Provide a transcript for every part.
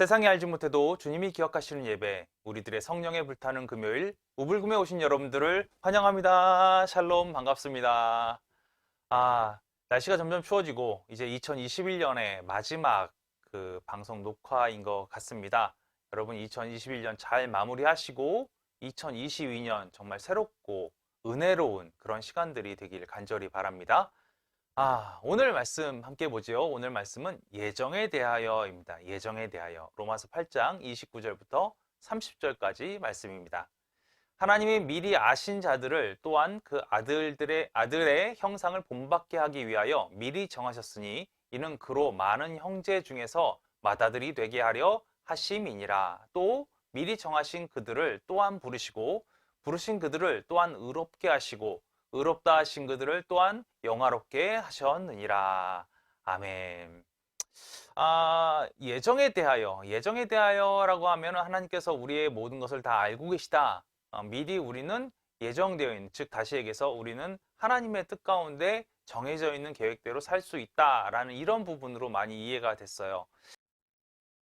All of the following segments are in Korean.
세상이 알지 못해도 주님이 기억하시는 예배, 우리들의 성령에 불타는 금요일, 우불금에 오신 여러분들을 환영합니다. 샬롬, 반갑습니다. 날씨가 점점 추워지고 이제 2021년의 마지막 방송 녹화인 것 같습니다. 여러분 2021년 잘 마무리하시고 2022년 정말 새롭고 은혜로운 그런 시간들이 되길 간절히 바랍니다. 오늘 말씀 함께 보지요. 오늘 말씀은 예정에 대하여입니다. 예정에 대하여. 로마서 8장 29절부터 30절까지 말씀입니다. 하나님이 미리 아신 자들을 또한 그 아들의 형상을 본받게 하기 위하여 미리 정하셨으니 이는 그로 많은 형제 중에서 맏아들이 되게 하려 하심이니라. 또 미리 정하신 그들을 또한 부르시고 부르신 그들을 또한 의롭게 하시고 의롭다 하신 그들을 또한 영화롭게 하셨느니라. 아멘. 예정에 대하여라고 하면 하나님께서 우리의 모든 것을 다 알고 계시다. 미리 우리는 예정되어 있는, 즉 다시 얘기해서 우리는 하나님의 뜻 가운데 정해져 있는 계획대로 살 수 있다라는 이런 부분으로 많이 이해가 됐어요.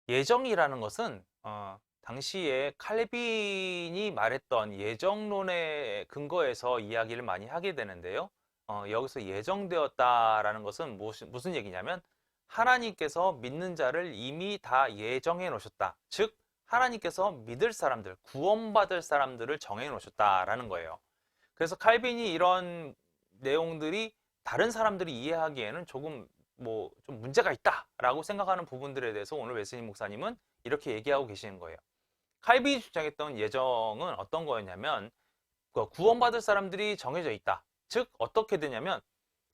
예정이라는 것은 당시에 칼빈이 말했던 예정론의 근거에서 이야기를 많이 하게 되는데요. 여기서 예정되었다라는 것은 무슨 얘기냐면 하나님께서 믿는 자를 이미 다 예정해 놓으셨다. 즉 하나님께서 믿을 사람들, 구원받을 사람들을 정해 놓으셨다라는 거예요. 그래서 칼빈이 이런 내용들이 다른 사람들이 이해하기에는 조금 좀 문제가 있다라고 생각하는 부분들에 대해서 오늘 웨슬리 목사님은 이렇게 얘기하고 계시는 거예요. 칼빈이 주장했던 예정은 어떤 거였냐면 구원받을 사람들이 정해져 있다. 즉 어떻게 되냐면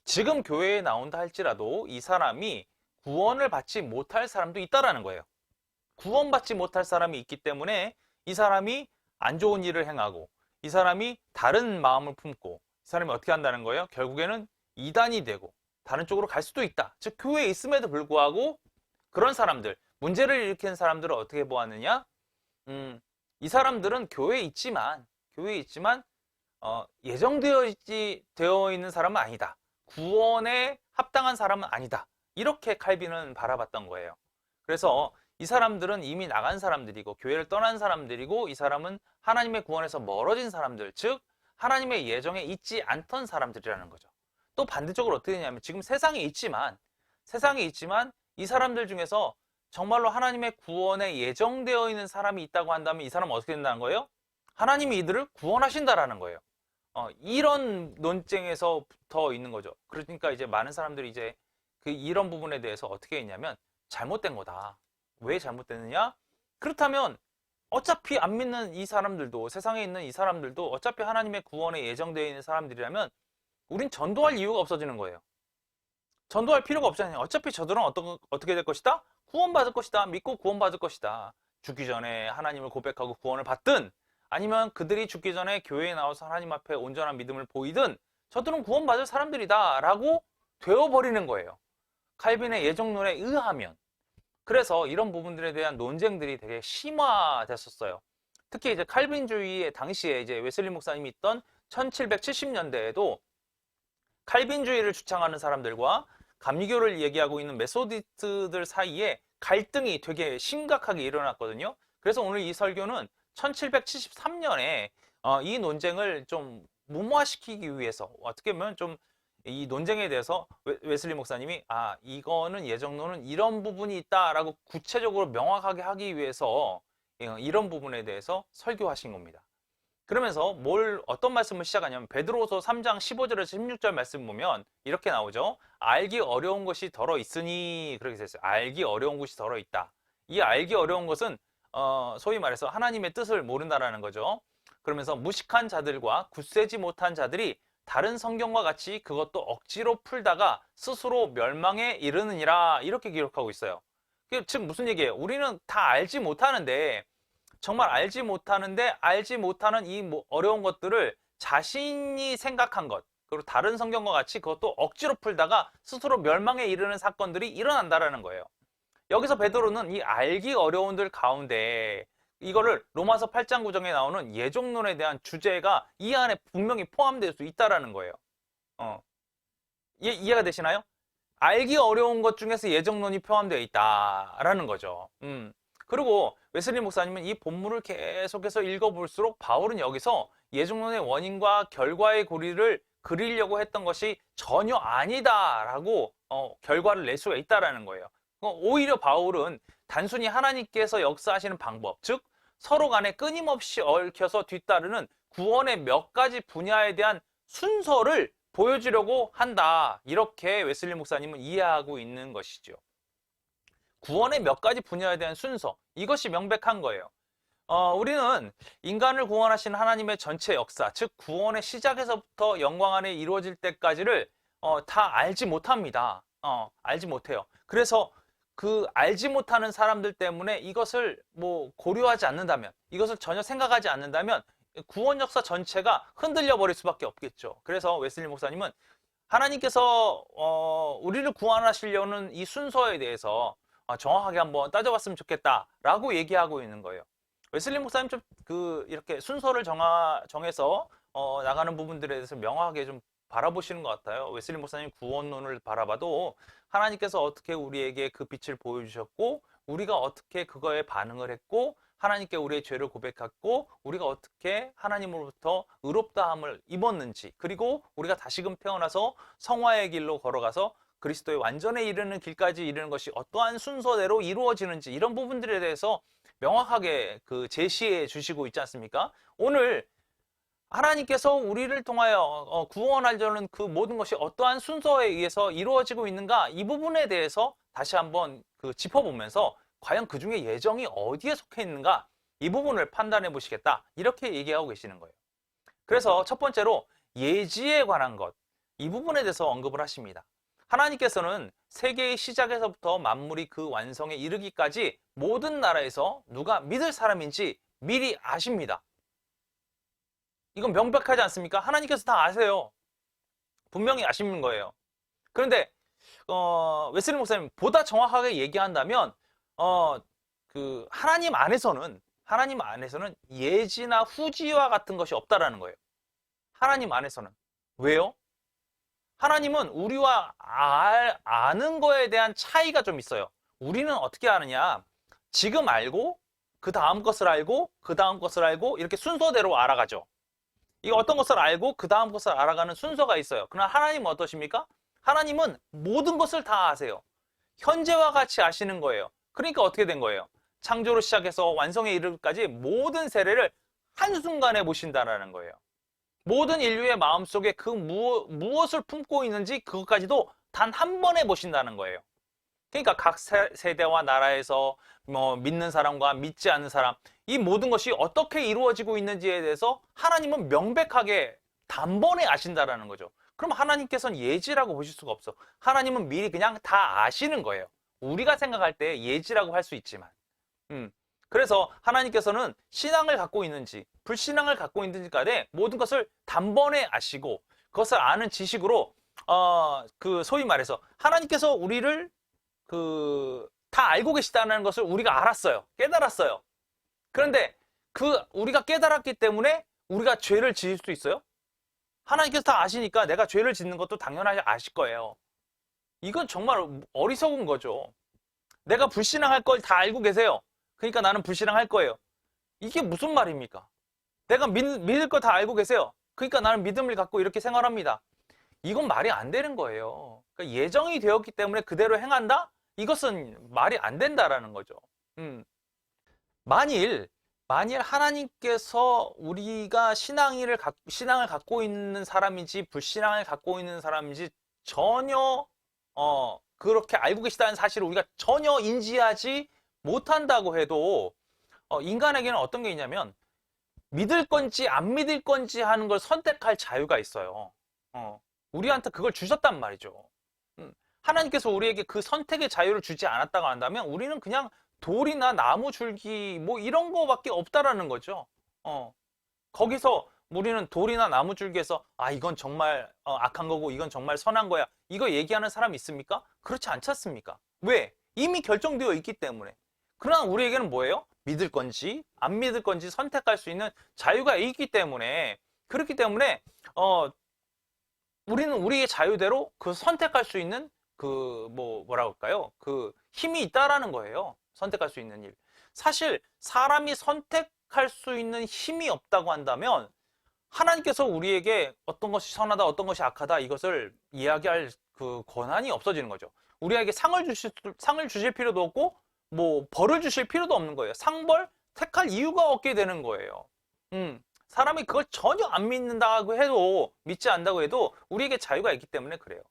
지금 교회에 나온다 할지라도 이 사람이 구원을 받지 못할 사람도 있다라는 거예요. 구원받지 못할 사람이 있기 때문에 이 사람이 안 좋은 일을 행하고 이 사람이 다른 마음을 품고 이 사람이 어떻게 한다는 거예요? 결국에는 이단이 되고 다른 쪽으로 갈 수도 있다. 즉 교회에 있음에도 불구하고 그런 사람들, 문제를 일으키는 사람들을 어떻게 보았느냐? 이 사람들은 교회에 있지만 예정되어 있는 사람은 아니다. 구원에 합당한 사람은 아니다. 이렇게 칼빈은 바라봤던 거예요. 그래서 이 사람들은 이미 나간 사람들이고 교회를 떠난 사람들이고 이 사람은 하나님의 구원에서 멀어진 사람들, 즉 하나님의 예정에 있지 않던 사람들이라는 거죠. 또 반대쪽으로 어떻게 되냐면 지금 세상에 있지만 이 사람들 중에서 정말로 하나님의 구원에 예정되어 있는 사람이 있다고 한다면 이 사람은 어떻게 된다는 거예요? 하나님이 이들을 구원하신다라는 거예요. 이런 논쟁에서 붙어 있는 거죠. 그러니까 이제 많은 사람들이 이제 이런 부분에 대해서 어떻게 했냐면 잘못된 거다. 왜 잘못됐느냐? 그렇다면 어차피 안 믿는 이 사람들도, 세상에 있는 이 사람들도 어차피 하나님의 구원에 예정되어 있는 사람들이라면 우린 전도할 이유가 없어지는 거예요. 전도할 필요가 없잖아요. 어차피 저들은 어떻게 될 것이다? 구원받을 것이다. 믿고 구원받을 것이다. 죽기 전에 하나님을 고백하고 구원을 받든 아니면 그들이 죽기 전에 교회에 나와서 하나님 앞에 온전한 믿음을 보이든 저들은 구원받을 사람들이다 라고 되어버리는 거예요. 칼빈의 예정론에 의하면. 그래서 이런 부분들에 대한 논쟁들이 되게 심화됐었어요. 특히 이제 칼빈주의의 당시에 이제 웨슬리 목사님이 있던 1770년대에도 칼빈주의를 주창하는 사람들과 감리교를 얘기하고 있는 메소디스트들 사이에 갈등이 되게 심각하게 일어났거든요. 그래서 오늘 이 설교는 1773년에 이 논쟁을 좀 무모화시키기 위해서 어떻게 보면 좀 이 논쟁에 대해서 웨슬리 목사님이 이거는 예정론은 이런 부분이 있다라고 구체적으로 명확하게 하기 위해서 이런 부분에 대해서 설교하신 겁니다. 그러면서 어떤 말씀을 시작하냐면 베드로서 3장 15절에서 16절 말씀 보면 이렇게 나오죠. 알기 어려운 것이 덜어 있으니 그렇게 됐어요. 알기 어려운 것이 덜어 있다. 이 알기 어려운 것은 소위 말해서 하나님의 뜻을 모른다라는 거죠. 그러면서 무식한 자들과 굳세지 못한 자들이 다른 성경과 같이 그것도 억지로 풀다가 스스로 멸망에 이르느니라 이렇게 기록하고 있어요. 즉 무슨 얘기예요? 우리는 다 알지 못하는데 정말 알지 못하는 이 어려운 것들을 자신이 생각한 것 그리고 다른 성경과 같이 그것도 억지로 풀다가 스스로 멸망에 이르는 사건들이 일어난다라는 거예요. 여기서 베드로는 이 알기 어려운들 가운데 이거를 로마서 8장 9장에 나오는 예정론에 대한 주제가 이 안에 분명히 포함될 수 있다라는 거예요. 이해가 되시나요? 알기 어려운 것 중에서 예정론이 포함되어 있다라는 거죠. 그리고 웨슬리 목사님은 이 본문을 계속해서 읽어볼수록 바울은 여기서 예중론의 원인과 결과의 고리를 그리려고 했던 것이 전혀 아니다라고 결과를 낼 수가 있다라는 거예요. 오히려 바울은 단순히 하나님께서 역사하시는 방법, 즉 서로 간에 끊임없이 얽혀서 뒤따르는 구원의 몇 가지 분야에 대한 순서를 보여주려고 한다. 이렇게 웨슬리 목사님은 이해하고 있는 것이죠. 구원의 몇 가지 분야에 대한 순서, 이것이 명백한 거예요. 우리는 인간을 구원하신 하나님의 전체 역사, 즉 구원의 시작에서부터 영광 안에 이루어질 때까지를 다 알지 못합니다. 알지 못해요. 그래서 그 알지 못하는 사람들 때문에 이것을 뭐 고려하지 않는다면, 이것을 전혀 생각하지 않는다면 구원 역사 전체가 흔들려 버릴 수밖에 없겠죠. 그래서 웨슬리 목사님은 하나님께서 우리를 구원하시려는 이 순서에 대해서 정확하게 한번 따져봤으면 좋겠다라고 얘기하고 있는 거예요. 웨슬리 목사님 좀 이렇게 순서를 정해서 나가는 부분들에 대해서 명확하게 좀 바라보시는 것 같아요. 웨슬리 목사님 구원론을 바라봐도 하나님께서 어떻게 우리에게 그 빛을 보여주셨고, 우리가 어떻게 그거에 반응을 했고, 하나님께 우리의 죄를 고백했고, 우리가 어떻게 하나님으로부터 의롭다함을 입었는지, 그리고 우리가 다시금 태어나서 성화의 길로 걸어가서 그리스도의 완전에 이르는 길까지 이르는 것이 어떠한 순서대로 이루어지는지, 이런 부분들에 대해서 명확하게 제시해 주시고 있지 않습니까? 오늘 하나님께서 우리를 통하여 구원하려는 그 모든 것이 어떠한 순서에 의해서 이루어지고 있는가, 이 부분에 대해서 다시 한번 짚어보면서 과연 그 중에 예정이 어디에 속해 있는가, 이 부분을 판단해 보시겠다, 이렇게 얘기하고 계시는 거예요. 그래서 첫 번째로 예지에 관한 것, 이 부분에 대해서 언급을 하십니다. 하나님께서는 세계의 시작에서부터 만물이 그 완성에 이르기까지 모든 나라에서 누가 믿을 사람인지 미리 아십니다. 이건 명백하지 않습니까? 하나님께서 다 아세요. 분명히 아시는 거예요. 그런데 웨슬리 목사님 보다 정확하게 얘기한다면 하나님 안에서는 예지나 후지와 같은 것이 없다라는 거예요. 하나님 안에서는. 왜요? 하나님은 우리와 아는 거에 대한 차이가 좀 있어요. 우리는 어떻게 아느냐? 지금 알고, 그 다음 것을 알고, 그 다음 것을 알고, 이렇게 순서대로 알아가죠. 이 어떤 것을 알고 그 다음 것을 알아가는 순서가 있어요. 그러나 하나님은 어떠십니까? 하나님은 모든 것을 다 아세요. 현재와 같이 아시는 거예요. 그러니까 어떻게 된 거예요? 창조로 시작해서 완성에 이르기까지 모든 세례를 한순간에 보신다는 거예요. 모든 인류의 마음속에 무엇을 품고 있는지 그것까지도 단 한 번에 보신다는 거예요. 그러니까 각 세대와 나라에서 믿는 사람과 믿지 않는 사람, 이 모든 것이 어떻게 이루어지고 있는지에 대해서 하나님은 명백하게 단번에 아신다라는 거죠. 그럼 하나님께서는 예지라고 보실 수가 없어. 하나님은 미리 그냥 다 아시는 거예요. 우리가 생각할 때 예지라고 할 수 있지만. 그래서 하나님께서는 신앙을 갖고 있는지 불신앙을 갖고 있는지 간에 모든 것을 단번에 아시고, 그것을 아는 지식으로 소위 말해서 하나님께서 우리를 다 알고 계시다는 것을 우리가 알았어요. 깨달았어요. 그런데 우리가 깨달았기 때문에 우리가 죄를 지을 수 있어요? 하나님께서 다 아시니까 내가 죄를 짓는 것도 당연하게 아실 거예요. 이건 정말 어리석은 거죠. 내가 불신앙할 걸 다 알고 계세요. 그러니까 나는 불신앙할 거예요. 이게 무슨 말입니까? 내가 믿을 거 다 알고 계세요. 그러니까 나는 믿음을 갖고 이렇게 생활합니다. 이건 말이 안 되는 거예요. 그러니까 예정이 되었기 때문에 그대로 행한다? 이것은 말이 안 된다라는 거죠. 만일 하나님께서 우리가 신앙을 갖고 있는 사람인지 불신앙을 갖고 있는 사람인지 전혀 그렇게 알고 계시다는 사실을 우리가 전혀 인지하지 못한다고 해도 인간에게는 어떤 게 있냐면 믿을 건지 안 믿을 건지 하는 걸 선택할 자유가 있어요. 우리한테 그걸 주셨단 말이죠. 하나님께서 우리에게 그 선택의 자유를 주지 않았다고 한다면 우리는 그냥 돌이나 나무 줄기 뭐 이런 거밖에 없다라는 거죠. 거기서 우리는 돌이나 나무 줄기에서 이건 정말 악한 거고 이건 정말 선한 거야, 이거 얘기하는 사람 있습니까? 그렇지 않지 않습니까? 왜? 이미 결정되어 있기 때문에. 그러나 우리에게는 뭐예요? 믿을 건지 안 믿을 건지 선택할 수 있는 자유가 있기 때문에, 그렇기 때문에 우리는 우리의 자유대로 선택할 수 있는 뭐라 할까요? 힘이 있다라는 거예요. 선택할 수 있는 일. 사실 사람이 선택할 수 있는 힘이 없다고 한다면 하나님께서 우리에게 어떤 것이 선하다, 어떤 것이 악하다 이것을 이야기할 그 권한이 없어지는 거죠. 우리에게 상을 주실 필요도 없고 뭐 벌을 주실 필요도 없는 거예요. 상벌 택할 이유가 없게 되는 거예요. 사람이 그걸 전혀 안 믿는다고 해도 믿지 않는다고 해도 우리에게 자유가 있기 때문에 그래요.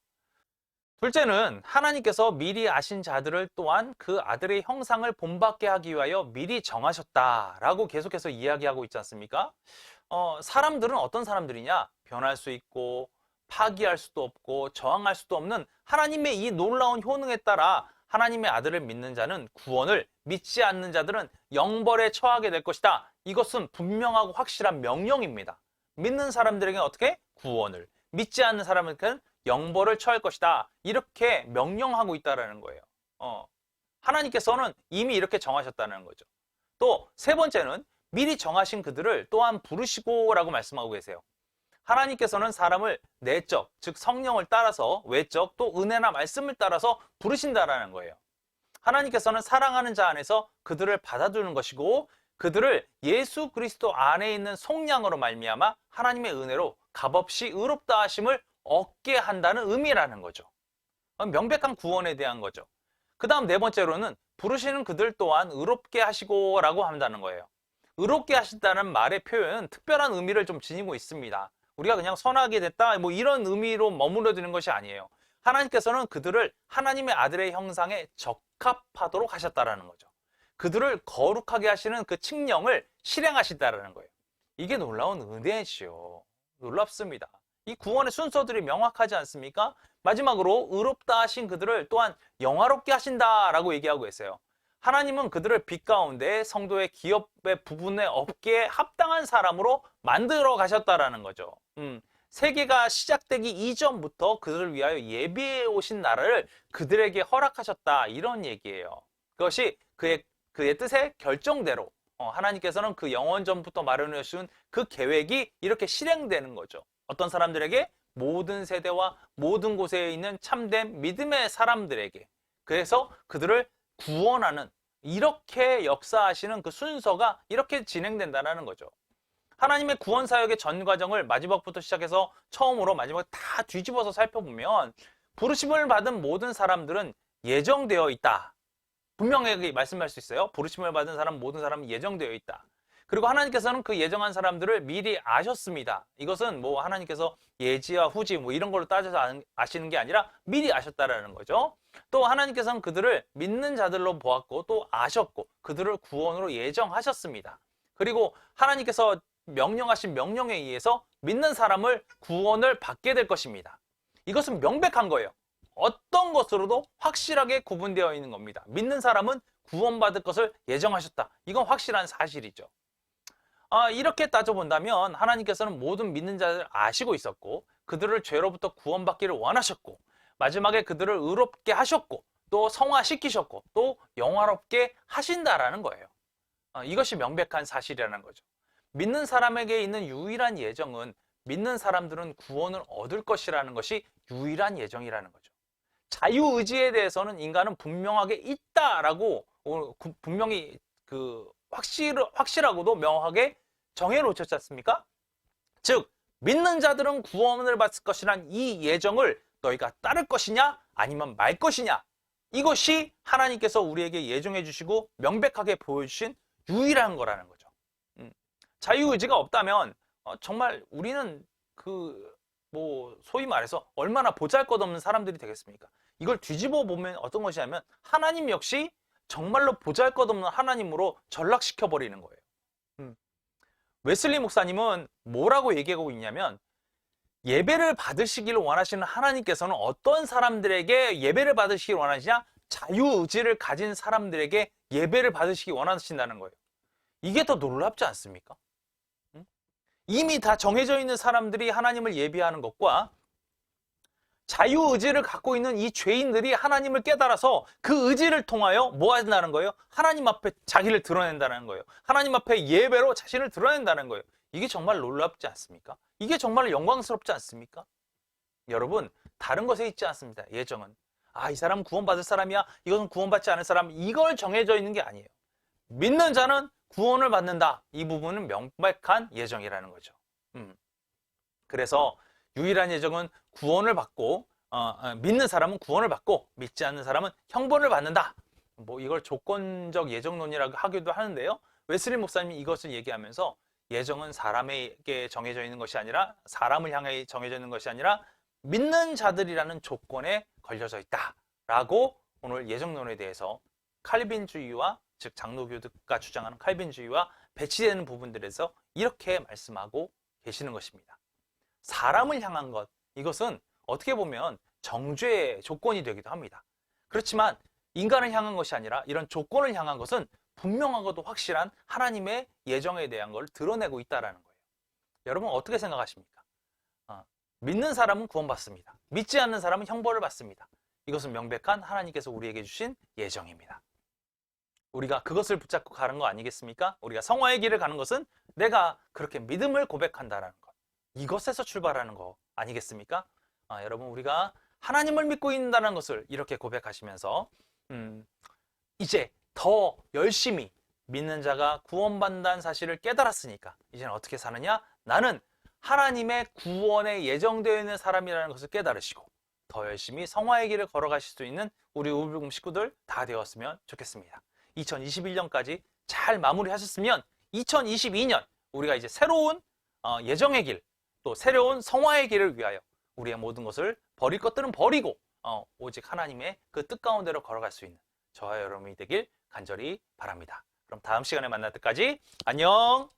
둘째는 하나님께서 미리 아신 자들을 또한 그 아들의 형상을 본받게 하기 위하여 미리 정하셨다라고 계속해서 이야기하고 있지 않습니까? 사람들은 어떤 사람들이냐? 변할 수 있고 파기할 수도 없고 저항할 수도 없는 하나님의 이 놀라운 효능에 따라 하나님의 아들을 믿는 자는 구원을, 믿지 않는 자들은 영벌에 처하게 될 것이다. 이것은 분명하고 확실한 명령입니다. 믿는 사람들에게는 어떻게? 구원을, 믿지 않는 사람에게는 영벌을 처할 것이다. 이렇게 명령하고 있다는 거예요. 하나님께서는 이미 이렇게 정하셨다는 거죠. 또 세 번째는 미리 정하신 그들을 또한 부르시고 라고 말씀하고 계세요. 하나님께서는 사람을 내적, 즉 성령을 따라서, 외적, 또 은혜나 말씀을 따라서 부르신다라는 거예요. 하나님께서는 사랑하는 자 안에서 그들을 받아주는 것이고 그들을 예수 그리스도 안에 있는 속량으로 말미암아 하나님의 은혜로 값없이 의롭다 하심을 얻게 한다는 의미라는 거죠. 명백한 구원에 대한 거죠. 그 다음 네 번째로는 부르시는 그들 또한 의롭게 하시고 라고 한다는 거예요. 의롭게 하신다는 말의 표현은 특별한 의미를 좀 지니고 있습니다. 우리가 그냥 선하게 됐다 뭐 이런 의미로 머무르는 것이 아니에요. 하나님께서는 그들을 하나님의 아들의 형상에 적합하도록 하셨다라는 거죠. 그들을 거룩하게 하시는 그 칙령을 실행하신다라는 거예요. 이게 놀라운 은혜지요. 놀랍습니다. 이 구원의 순서들이 명확하지 않습니까? 마지막으로 의롭다 하신 그들을 또한 영화롭게 하신다라고 얘기하고 있어요. 하나님은 그들을 빛 가운데 성도의 기업의 부분에 없기에 합당한 사람으로 만들어 가셨다라는 거죠. 세계가 시작되기 이전부터 그들을 위하여 예비해 오신 나라를 그들에게 허락하셨다 이런 얘기예요. 그것이 그의 뜻의 결정대로 하나님께서는 그 영원 전부터 마련해 주신 그 계획이 이렇게 실행되는 거죠. 어떤 사람들에게? 모든 세대와 모든 곳에 있는 참된 믿음의 사람들에게. 그래서 그들을 구원하는, 이렇게 역사하시는 그 순서가 이렇게 진행된다는 거죠. 하나님의 구원 사역의 전 과정을 마지막부터 시작해서 처음으로 마지막 다 뒤집어서 살펴보면 부르심을 받은 모든 사람들은 예정되어 있다. 분명하게 말씀할 수 있어요. 부르심을 받은 사람 모든 사람은 예정되어 있다. 그리고 하나님께서는 그 예정한 사람들을 미리 아셨습니다. 이것은 뭐 하나님께서 예지와 후지 뭐 이런 걸로 따져서 아시는 게 아니라 미리 아셨다라는 거죠. 또 하나님께서는 그들을 믿는 자들로 보았고 또 아셨고 그들을 구원으로 예정하셨습니다. 그리고 하나님께서 명령하신 명령에 의해서 믿는 사람을 구원을 받게 될 것입니다. 이것은 명백한 거예요. 어떤 것으로도 확실하게 구분되어 있는 겁니다. 믿는 사람은 구원받을 것을 예정하셨다. 이건 확실한 사실이죠. 이렇게 따져본다면 하나님께서는 모든 믿는 자들을 아시고 있었고 그들을 죄로부터 구원받기를 원하셨고 마지막에 그들을 의롭게 하셨고 또 성화시키셨고 또 영화롭게 하신다라는 거예요. 이것이 명백한 사실이라는 거죠. 믿는 사람에게 있는 유일한 예정은 믿는 사람들은 구원을 얻을 것이라는 것이 유일한 예정이라는 거죠. 자유의지에 대해서는 인간은 분명하게 있다라고 분명히 확실하고도 명확하게 정해놓으셨지 않습니까? 즉 믿는 자들은 구원을 받을 것이란 이 예정을 너희가 따를 것이냐 아니면 말 것이냐, 이것이 하나님께서 우리에게 예정해 주시고 명백하게 보여주신 유일한 거라는 거죠. 자유의지가 없다면 정말 우리는 소위 말해서 얼마나 보잘것없는 사람들이 되겠습니까? 이걸 뒤집어 보면 어떤 것이냐면 하나님 역시 정말로 보잘것없는 하나님으로 전락시켜 버리는 거예요. 웨슬리 목사님은 뭐라고 얘기하고 있냐면 예배를 받으시기를 원하시는 하나님께서는 어떤 사람들에게 예배를 받으시기를 원하시냐? 자유의지를 가진 사람들에게 예배를 받으시기 원하신다는 거예요. 이게 더 놀랍지 않습니까? 이미 다 정해져 있는 사람들이 하나님을 예배하는 것과 자유의지를 갖고 있는 이 죄인들이 하나님을 깨달아서 그 의지를 통하여 뭐 한다는 거예요? 하나님 앞에 자기를 드러낸다는 거예요. 하나님 앞에 예배로 자신을 드러낸다는 거예요. 이게 정말 놀랍지 않습니까? 이게 정말 영광스럽지 않습니까? 여러분, 다른 것에 있지 않습니다. 예정은. 이 사람은 구원받을 사람이야. 이것은 구원받지 않을 사람. 이걸 정해져 있는 게 아니에요. 믿는 자는 구원을 받는다. 이 부분은 명백한 예정이라는 거죠. 그래서 유일한 예정은 구원을 받고 믿는 사람은 구원을 받고 믿지 않는 사람은 형벌을 받는다. 뭐 이걸 조건적 예정론이라고 하기도 하는데요. 웨슬리 목사님이 이것을 얘기하면서 예정은 사람에게 정해져 있는 것이 아니라 사람을 향해 정해져 있는 것이 아니라 믿는 자들이라는 조건에 걸려져 있다라고 오늘 예정론에 대해서 칼빈주의와 즉 장로교가 주장하는 칼빈주의와 배치되는 부분들에서 이렇게 말씀하고 계시는 것입니다. 사람을 향한 것, 이것은 어떻게 보면 정죄의 조건이 되기도 합니다. 그렇지만 인간을 향한 것이 아니라 이런 조건을 향한 것은 분명하고도 확실한 하나님의 예정에 대한 걸 드러내고 있다는 거예요. 여러분 어떻게 생각하십니까? 믿는 사람은 구원받습니다. 믿지 않는 사람은 형벌을 받습니다. 이것은 명백한 하나님께서 우리에게 주신 예정입니다. 우리가 그것을 붙잡고 가는 거 아니겠습니까? 우리가 성화의 길을 가는 것은 내가 그렇게 믿음을 고백한다는 것. 이것에서 출발하는 거 아니겠습니까? 여러분 우리가 하나님을 믿고 있다는 것을 이렇게 고백하시면서 이제 더 열심히 믿는 자가 구원받는다는 사실을 깨달았으니까 이제는 어떻게 사느냐? 나는 하나님의 구원에 예정되어 있는 사람이라는 것을 깨달으시고 더 열심히 성화의 길을 걸어가실 수 있는 우리 우불금 식구들 다 되었으면 좋겠습니다. 2021년까지 잘 마무리하셨으면 2022년 우리가 이제 새로운 예정의 길, 또 새로운 성화의 길을 위하여 우리의 모든 것을 버릴 것들은 버리고 오직 하나님의 그 뜻 가운데로 걸어갈 수 있는 저와 여러분이 되길 간절히 바랍니다. 그럼 다음 시간에 만날 때까지 안녕!